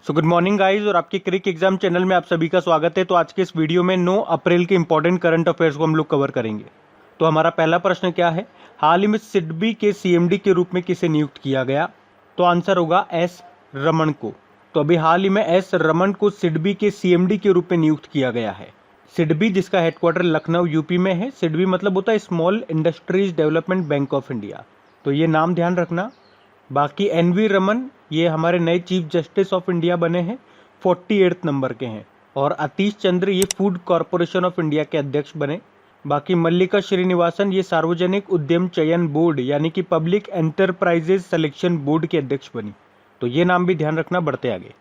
So good morning guys और आपके क्रिक exam channel में आप सभी का स्वागत है। तो आज के इस वीडियो में 9 अप्रैल के इंपॉर्टेंट करंट अफेयर्स को हम लोग कवर करेंगे। तो हमारा पहला प्रश्न क्या है, हाल ही में सिडबी के सीएमडी के रूप में किसे नियुक्त किया गया? तो आंसर होगा एस रमन को। तो अभी हाल ही में एस रमन को सिडबी के सीएमडी के रूप में नियुक्त किया गया है। सिडबी जिसका हेडक्वार्टर लखनऊ यूपी में है। सिडबी मतलब होता है small industries development bank of India. तो ये नाम ध्यान रखना। बाकी एनवी रमन ये हमारे नए चीफ जस्टिस ऑफ इंडिया बने हैं, 48 नंबर के हैं। और आतिश चंद्र ये फूड कॉरपोरेशन ऑफ इंडिया के अध्यक्ष बने। बाकी मल्लिका श्रीनिवासन ये सार्वजनिक उद्यम चयन बोर्ड यानी कि पब्लिक एंटरप्राइजेज सिलेक्शन बोर्ड के अध्यक्ष बनी। तो ये नाम भी ध्यान रखना। बढ़ते आगे।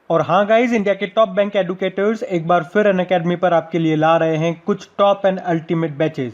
और हाँ गाइज, इंडिया के टॉप बैंक एडुकेटर्स एक बार फिर अनअकैडमी पर आपके लिए ला रहे हैं कुछ टॉप एंड अल्टीमेट बैचेस।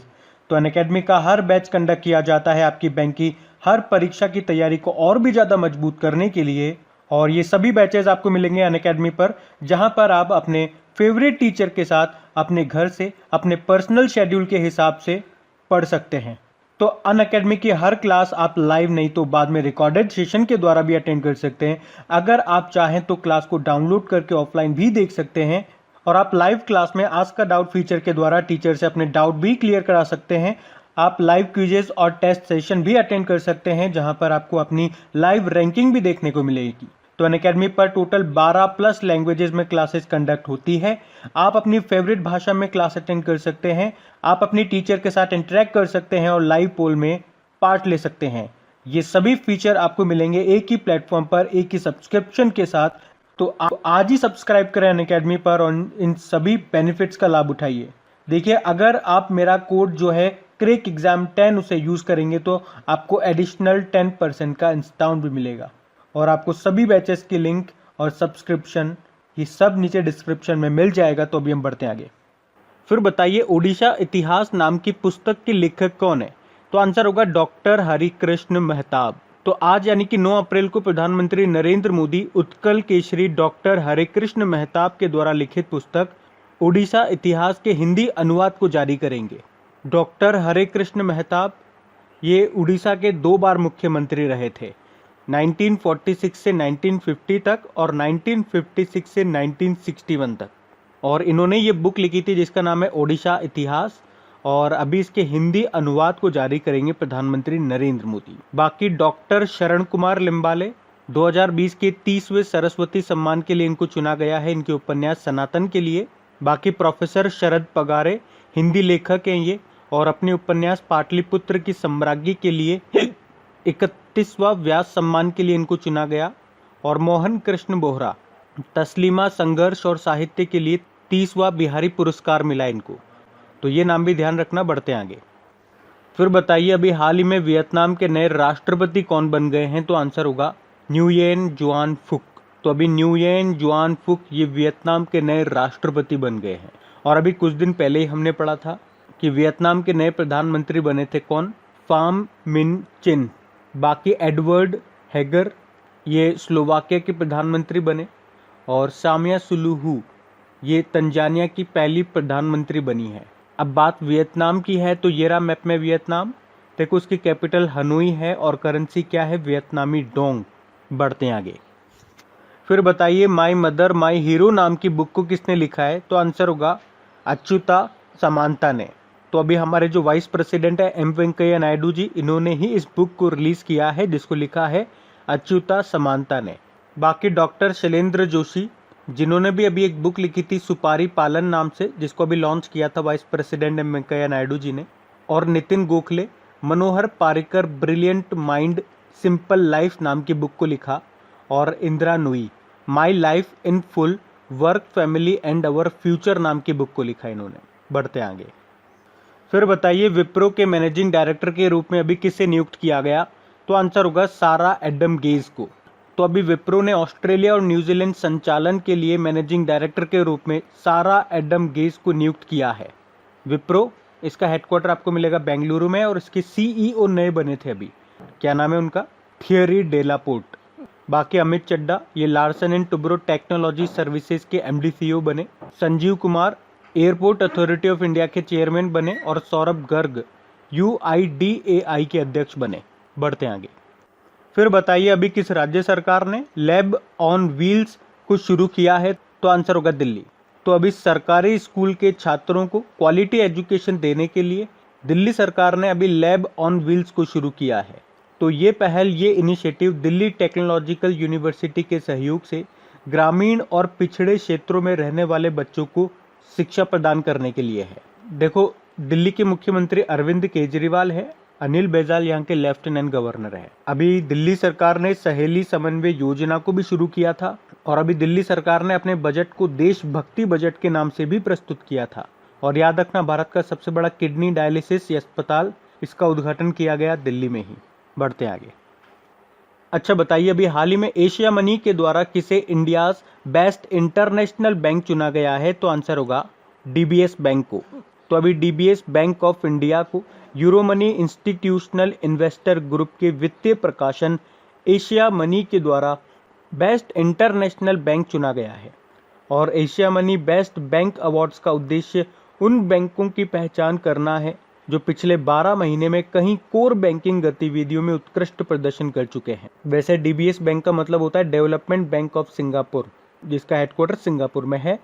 तो अनअकैडमी का हर बैच कंडक्ट किया जाता है आपकी बैंक की हर परीक्षा की तैयारी को और भी ज़्यादा मजबूत करने के लिए। और ये सभी बैचेस आपको मिलेंगे अनअकैडमी पर, जहां पर आप अपने फेवरेट टीचर के साथ अपने घर से अपने पर्सनल शेड्यूल के हिसाब से पढ़ सकते हैं। तो अनअकैडमी की हर क्लास आप लाइव नहीं तो बाद में रिकॉर्डेड सेशन के द्वारा भी अटेंड कर सकते हैं। अगर आप चाहें तो क्लास को डाउनलोड करके ऑफलाइन भी देख सकते हैं। और आप लाइव क्लास में आस्क अ डाउट फीचर के द्वारा टीचर से अपने डाउट भी क्लियर करा सकते हैं। आप लाइव क्विजेस और टेस्ट सेशन भी अटेंड कर सकते हैं, जहां पर आपको अपनी लाइव रैंकिंग भी देखने को मिलेगी। तो अनअकैडमी पर टोटल 12+ लैंग्वेजेस में क्लासेस कंडक्ट होती है। आप अपनी फेवरेट भाषा में क्लास अटेंड कर सकते हैं। आप अपनी टीचर के साथ इंटरेक्ट कर सकते हैं और लाइव पोल में पार्ट ले सकते हैं। ये सभी फीचर आपको मिलेंगे एक ही प्लेटफॉर्म पर, एक ही सब्सक्रिप्शन के साथ। तो आप आज ही सब्सक्राइब करें अनअकैडमी पर और इन सभी बेनिफिट्स का लाभ उठाइए। देखिए, अगर आप मेरा कोड जो है क्रिक एग्जाम 10 उसे यूज करेंगे तो आपको एडिशनल 10% का डिस्काउंट भी मिलेगा। और आपको सभी बैचेस की लिंक और सब्सक्रिप्शन ये सब नीचे डिस्क्रिप्शन में मिल जाएगा। तो अभी हम बढ़ते हैं आगे। फिर बताइए, ओडिशा इतिहास नाम की पुस्तक के लेखक कौन है? तो आंसर होगा डॉक्टर हरिकृष्ण मेहताब। तो आज यानी कि 9 अप्रैल को प्रधानमंत्री नरेंद्र मोदी उत्कल केसरी डॉक्टर हरिकृष्ण मेहताब के द्वारा लिखित पुस्तक ओडिशा इतिहास के हिंदी अनुवाद को जारी करेंगे। डॉक्टर हरिकृष्ण मेहताब ये उड़ीसा के 2 बार मुख्यमंत्री रहे थे, 1946 से 1950 तक और 1956 से 1961 तक। और इन्होंने ये बुक लिखी थी जिसका नाम है ओडिशा इतिहास। और अभी इसके हिंदी अनुवाद को जारी करेंगे प्रधानमंत्री नरेंद्र मोदी। बाकी डॉक्टर शरण कुमार लिम्बाले 2020 के 30वें सरस्वती सम्मान के लिए इनको चुना गया है, इनके उपन्यास सनातन के लिए। बाकी प्रोफेसर शरद पगारे हिंदी लेखक हैं ये, और अपने उपन्यास पाटलिपुत्र की सम्राज्ञी के लिए 31वां व्यास सम्मान के लिए इनको चुना गया। और मोहन कृष्ण बोहरा तस्लीमा संघर्ष और साहित्य के लिए 30वां बिहारी पुरस्कार मिला इनको। तो ये नाम भी ध्यान रखना। बढ़ते आगे। फिर बताइए, अभी हाल ही में वियतनाम के नए राष्ट्रपति कौन बन गए हैं? तो आंसर होगा न्युयेन जुआन फुक। तो अभी न्युयेन जुआन फुक ये वियतनाम के नए राष्ट्रपति बन गए हैं। और अभी कुछ दिन पहले ही हमने पढ़ा था कि वियतनाम के नए प्रधानमंत्री बने थे कौन? फाम मिन चिन। बाकी एडवर्ड हेगर ये स्लोवाकिया के प्रधानमंत्री बने। और सामिया सुलूहू ये तंजानिया की पहली प्रधानमंत्री बनी है। अब बात वियतनाम की है तो ये रहा मैप में वियतनाम। देखो, उसकी कैपिटल हनोई है और करेंसी क्या है? वियतनामी डोंग। बढ़ते हैं आगे। फिर बताइए, माई मदर माई हीरो नाम की बुक को किसने लिखा है? तो आंसर होगा अच्युता समांता ने। तो अभी हमारे जो वाइस प्रेसिडेंट है एम वेंकैया नायडू जी, इन्होंने ही इस बुक को रिलीज किया है जिसको लिखा है अच्युता समांता ने। बाकी डॉक्टर शैलेंद्र जोशी जिन्होंने भी अभी एक बुक लिखी थी सुपारी पालन नाम से, जिसको अभी लॉन्च किया था vice president M Venkaiah Naidu ji ने। और Nitin Gokhale Manohar Parrikar brilliant mind simple life नाम की बुक को लिखा। और Indra Nooyi my life in full work family and our future नाम की बुक को लिखा इन्होंने। बढ़ते आगे। फिर बताइए, विप्रो के मैनेजिंग डायरेक्टर के रूप में अभी किसे नियुक्त किया गया? तो आंसर होगा सारा एडम गेज को। तो अभी विप्रो ने ऑस्ट्रेलिया और न्यूजीलैंड संचालन के लिए मैनेजिंग डायरेक्टर के रूप में सारा एडम गेज को नियुक्त किया है। विप्रो इसका हेडक्वार्टर आपको मिलेगा बेंगलुरु में। और इसके सीईओ नए बने थे अभी, क्या नाम है उनका? थियरी डेलापोर्ट। बाकी अमित चड्डा ये Larsen and Toubro technology services के एमडी सीईओ बने। Sanjeev Kumar airport authority of India के चेयरमैन बने। और सौरभ गर्ग यूआईडीएआई के अध्यक्ष बने। बढ़ते आगे। फिर बताइए अभी किस राज्य सरकार ने लैब ऑन व्हील्स को शुरू किया है? तो आंसर होगा दिल्ली। तो अभी सरकारी स्कूल के छात्रों को क्वालिटी एजुकेशन देने के लिए दिल्ली सरकार ने अभी लैब ऑन व्हील्स को शुरू किया है। तो ये इनिशिएटिव दिल्ली टेक्नोलॉजिकल यूनिवर्सिटी के सहयोग से ग्रामीण और पिछड़े क्षेत्रों में रहने वाले बच्चों को शिक्षा प्रदान करने के लिए है। देखो, दिल्ली के मुख्यमंत्री अरविंद केजरीवाल है, अनिल बैजल यहाँ के लेफ्टिनेंट गवर्नर है। अभी दिल्ली सरकार ने सहेली समन्वय योजना को भी शुरू किया था और अभी दिल्ली सरकार ने अपने बजट को देशभक्ति बजट के नाम से भी प्रस्तुत किया था। और याद रखना, भारत का सबसे बड़ा किडनी डायलिसिस अस्पताल, इसका उद्घाटन किया गया दिल्ली में ही। बढ़ते आगे। अच्छा बताइए, अभी हाल ही में एशिया मनी के द्वारा किसे इंडियाज बेस्ट इंटरनेशनल बैंक चुना गया है? तो आंसर होगा डीबीएस बैंक को। तो अभी डीबीएस बैंक ऑफ इंडिया को यूरोमनी इंस्टीट्यूशनल इन्वेस्टर ग्रुप के वित्तीय प्रकाशन एशिया मनी के द्वारा बेस्ट इंटरनेशनल बैंक चुना गया है। और Asia money best bank awards का उद्देश्य उन बैंकों की पहचान करना है जो पिछले 12 महीने में कहीं कोर बैंकिंग गतिविधियों में उत्कृष्ट प्रदर्शन कर चुके हैं। वैसे डीबीएस बैंक का मतलब होता है डेवलपमेंट बैंक ऑफ सिंगापुर, जिसका हेडक्वार्टर सिंगापुर में है।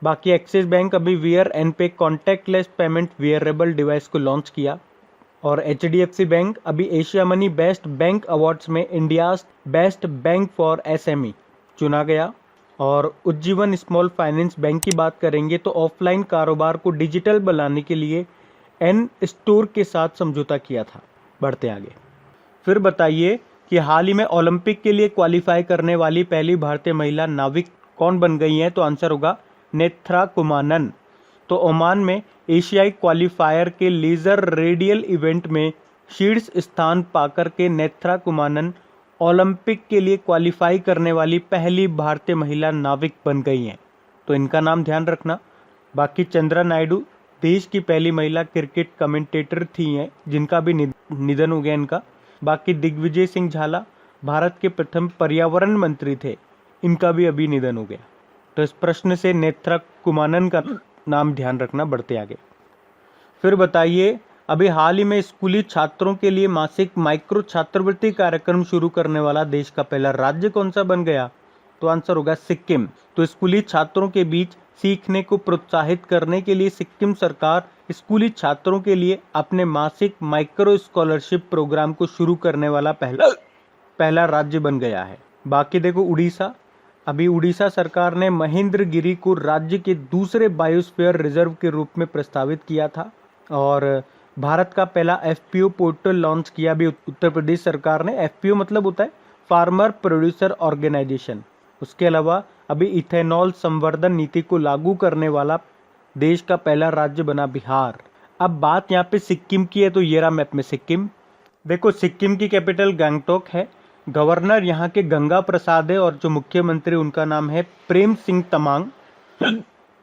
बाकी एक्सिस बैंक अभी wear and pay contactless payment wearable device को लॉन्च किया। और एचडीएफसी बैंक अभी Asia money best bank awards में India's best bank for SME चुना गया। और उज्जीवन स्मॉल फाइनेंस बैंक की बात करेंगे तो ऑफलाइन कारोबार को डिजिटल बनाने के लिए एन स्टोर के साथ समझौता किया था। बढ़ते आगे। फिर बताइए कि हाल ही में ओलंपिक के लिए क्वालिफाई करने वाली पहली भारतीय महिला नाविक कौन बन गई हैं? तो आंसर होगा नेत्रा कुमानन। तो ओमान में एशियाई क्वालिफायर के लेजर रेडियल इवेंट में शीर्ष स्थान पाकर के नेत्रा कुमानन ओलंपिक के लिए क्वालिफाई करने वाली पहली भारतीय महिला नाविक बन गई हैं। तो इनका नाम ध्यान रखना। बाकी चंद्रा नायडू देश की पहली महिला क्रिकेट कमेंटेटर थी हैं, जिनका भी निधन हो गया इनका। बाकी दिग्विजय सिंह झाला भारत के प्रथम पर्यावरण मंत्री थे, इनका भी अभी निधन हो गया। तो इस प्रश्न से नेत्रा कुमानन का नाम ध्यान रखना। बढ़ते आगे। फिर बताइए, अभी हाल ही में स्कूली छात्रों के लिए मासिक माइक्रो छात्रवृत्ति कार्यक्रम शुरू करने वाला देश का पहला राज्य कौन सा बन गया? तो आंसर होगा सिक्किम। तो स्कूली छात्रों के बीच सीखने को प्रोत्साहित करने के लिए सिक्किम सरकार स्कूली छात्रों के लिए अपने मासिक माइक्रो स्कॉलरशिप प्रोग्राम को शुरू करने वाला पहला राज्य बन गया है। बाकी देखो, उड़ीसा, अभी उड़ीसा सरकार ने महेंद्रगिरी को राज्य के दूसरे बायोस्फीयर रिजर्व के रूप में प्रस्तावित किया था। और भारत का पहला एफपीओ पोर्टल लॉन्च किया भी उत्तर प्रदेश सरकार ने। एफपीओ मतलब होता है फार्मर प्रोड्यूसर ऑर्गेनाइजेशन। उसके अलावा अभी इथेनॉल संवर्धन नीति को लागू करने वाला देश का पहला राज्य बना बिहार। अब बात यहाँ पे सिक्किम की है, तो ये रहा मैप में सिक्किम। देखो, सिक्किम की कैपिटल गंगटोक है। गवर्नर यहाँ के गंगा प्रसाद है और जो मुख्यमंत्री उनका नाम है प्रेम सिंह तमांग,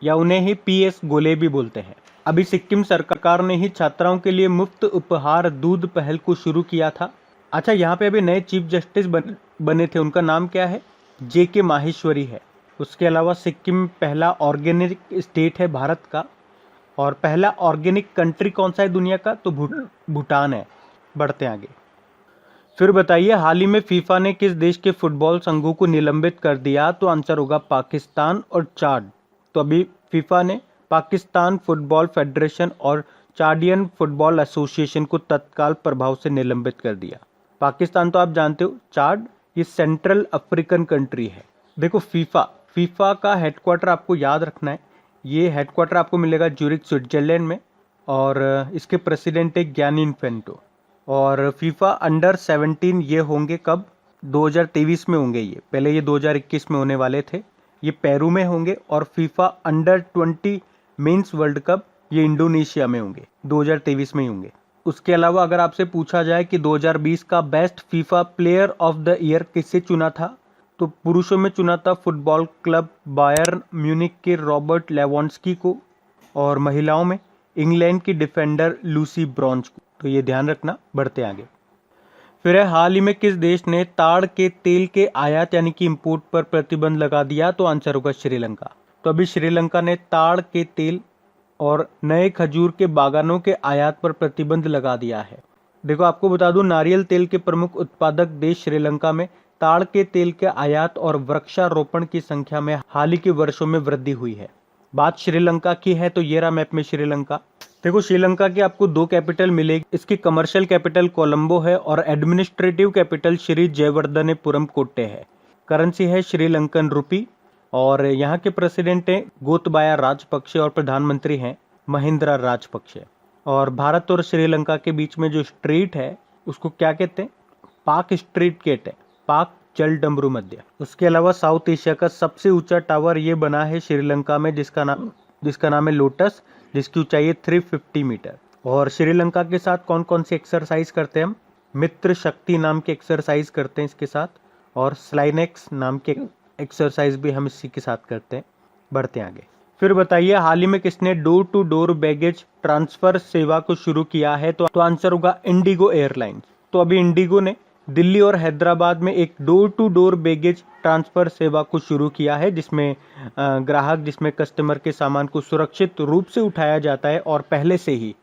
या उन्हें ही पीएस गोले भी बोलते हैं। अभी सिक्किम सरकार ने ही छात्राओं के लिए मुफ्त उपहार दूध पहल को शुरू किया था। अच्छा, यहाँ पे अभी नए चीफ जस्टिस बने थे, उनका नाम क्या है? जेके माहेश्वरी है। उसके अलावा सिक्किम पहला ऑर्गेनिक स्टेट है भारत का। और पहला ऑर्गेनिक कंट्री कौन सा है दुनिया का? तो भूटान है। बढ़ते आगे। फिर बताइए, हाल ही में फीफा ने किस देश के फुटबॉल संघों को निलंबित कर दिया? तो आंसर होगा पाकिस्तान और चाड। तो अभी फीफा ने पाकिस्तान फुटबॉल फेडरेशन और चाडियन फुटबॉल एसोसिएशन को तत्काल प्रभाव से निलंबित कर दिया। पाकिस्तान तो आप जानते हो, चाड ये सेंट्रल अफ्रीकन कंट्री है। देखो, फीफा का हेडक्वार्टर आपको याद रखना है। ये हेडक्वार्टर आपको मिलेगा ज्यूरिख स्विट्जरलैंड में। और इसके प्रेसिडेंट है गियानी इन्फेंटो। और फीफा अंडर 17 ये होंगे कब? 2023 में होंगे। ये पहले ये 2021 में होने वाले थे। ये पेरू में होंगे। और FIFA under 20 mains world cup ये इंडोनेशिया में होंगे, 2023 में ही होंगे। उसके अलावा अगर आपसे पूछा जाए कि 2020 का best FIFA player of the year किसे चुना था, तो पुरुषों में चुना था फुटबॉल क्लब बायर्न म्यूनिख के रॉबर्ट लेवांडोव्स्की को। और महिलाओं में इंग्लैंड की डिफेंडर लूसी ब्रॉन्ज को। तो ये ध्यान रखना। बढ़ते आगे। फिर है, हाल ही में किस देश ने ताड़ के तेल के आयात यानी कि इंपोर्ट पर प्रतिबंध लगा दिया? तो आंसर होगा श्रीलंका। तो अभी श्रीलंका ने ताड़ के तेल और नए खजूर के बागानों के आयात पर प्रतिबंध लगा दिया है। देखो आपको बता दूं, नारियल तेल के प्रमुख उत्पादक देश श्रीलंका में ताड़ के तेल के आयात और वृक्षारोपण की संख्या में हाल ही के वर्षों में वृद्धि हुई है। बात श्रीलंका की है तो ये रहा मैप में श्रीलंका। देखो श्रीलंका की आपको दो कैपिटल मिलेगी। इसकी कमर्शियल कैपिटल कोलंबो है और एडमिनिस्ट्रेटिव कैपिटल श्री जयवर्धनेपुरम कोट्टे है। करेंसी है श्रीलंकन रुपी और यहाँ के प्रेसिडेंट हैं गोतबाया राजपक्षे और प्रधानमंत्री हैं महिंद्रा राजपक्षे। और भारत और श्रीलंका के बीच में जो स्ट्रीट है उसको क्या कहते हैं? पाक स्ट्रीट कहते हैं, पाक जल डमरू मध्य। उसके अलावा साउथ एशिया का सबसे ऊंचा टावर ये बना है श्रीलंका में, जिसका नाम है लोटस, जिसकी ऊंचाई है 350 मीटर। और श्रीलंका के साथ कौन कौन सी एक्सरसाइज करते हैं हम? मित्र शक्ति नाम की एक्सरसाइज करते हैं इसके साथ, और स्लाइनेक्स नाम के एक्सरसाइज भी हम इसी के साथ करते हैं। बढ़ते हैं आगे। फिर बताइए हाल ही में किसने door to door baggage transfer सेवा को शुरू किया है? तो आंसर होगा इंडिगो एयरलाइंस। तो अभी इंडिगो ने दिल्ली और हैदराबाद में एक door to door baggage transfer सेवा को शुरू किया है, जिसमें कस्टमर के सामान को सुरक्षित रूप से उठाया जाता है और पहले से ही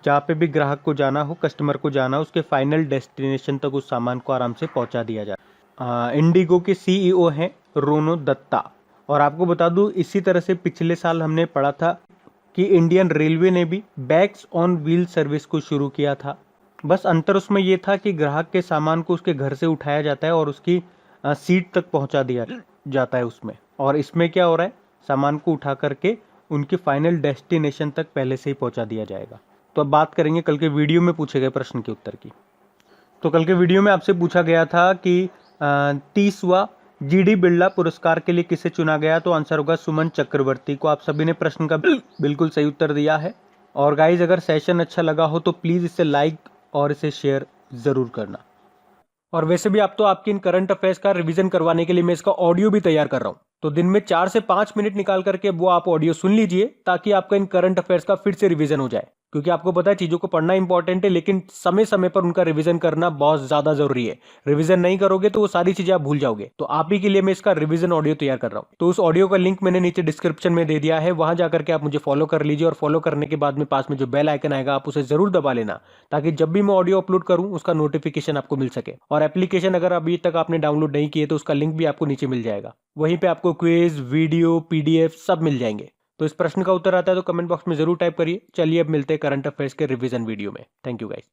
जहाँ पे भी ग्राहक को जाना हो, कस्टमर को जाना हो, उसके फाइनल डेस्टिनेशन तक उस सामान को आराम से पहुँचा दिया जाता है। इंडिगो के CEO हैं रोनो दत्ता। और आपको बता दूं, इसी तरह से पिछले साल हमने पढ़ा था कि इंडियन रेलवे ने भी बैग्स ऑन व्हील सर्विस को शुरू किया था। बस अंतर उसमें ये था कि ग्राहक के सामान को उसके घर से उठाया जाता है और उसकी सीट तक पहुंचा दिया जाता है उसमें। और इसमें क्या हो रहा है, सामान को उठा करके उनकी फाइनल डेस्टिनेशन तक पहले से ही पहुंचा दिया जाएगा। तो अब बात करेंगे कल के वीडियो में पूछे गए प्रश्न के उत्तर की। तो कल के वीडियो में आपसे पूछा गया था कि 30वां GD बिरला पुरस्कार के लिए किसे चुना गया? तो आंसर होगा सुमन चक्रवर्ती को। आप सभी ने प्रश्न का बिल्कुल सही उत्तर दिया है। और गाइज, अगर सेशन अच्छा लगा हो तो प्लीज इसे लाइक और इसे शेयर जरूर करना। और वैसे भी आप तो आपकी इन करंट अफेयर्स का रिवीजन करवाने के लिए मैं इसका ऑडियो भी तैयार कर रहा हूं। तो दिन में 4 से 5 मिनट निकाल करके वो आप ऑडियो सुन लीजिए, ताकि आपका इन करंट अफेयर्स का फिर से रिवीजन हो जाए। क्योंकि आपको पता है चीजों को पढ़ना इंपॉर्टेंट है, लेकिन समय समय पर उनका रिवीजन करना बहुत ज्यादा जरूरी है। रिवीजन नहीं करोगे तो वो सारी चीजें आप भूल जाओगे। तो आप ही के लिए मैं इसका रिवीजन ऑडियो तैयार कर रहा हूं। तो उस ऑडियो का लिंक मैंने नीचे डिस्क्रिप्शन में दे दिया है, वहां जाकर के आप मुझे फॉलो कर लीजिए। और फॉलो करने के बाद में पास में जो बेल आइकन आएगा आप उसे जरूर दबा लेना, ताकि जब भी मैं ऑडियो अपलोड करूं उसका नोटिफिकेशन आपको मिल सके। और एप्लीकेशन अगर अभी तक आपने डाउनलोड नहीं किए तो उसका लिंक भी आपको नीचे मिल जाएगा। वहीं पे आपको क्विज, वीडियो, PDF सब मिल जाएंगे। तो इस प्रश्न का उत्तर आता है तो कमेंट बॉक्स में जरूर टाइप करिए। चलिए अब मिलते हैं करंट अफेयर्स के रिवीजन वीडियो में। Thank you guys.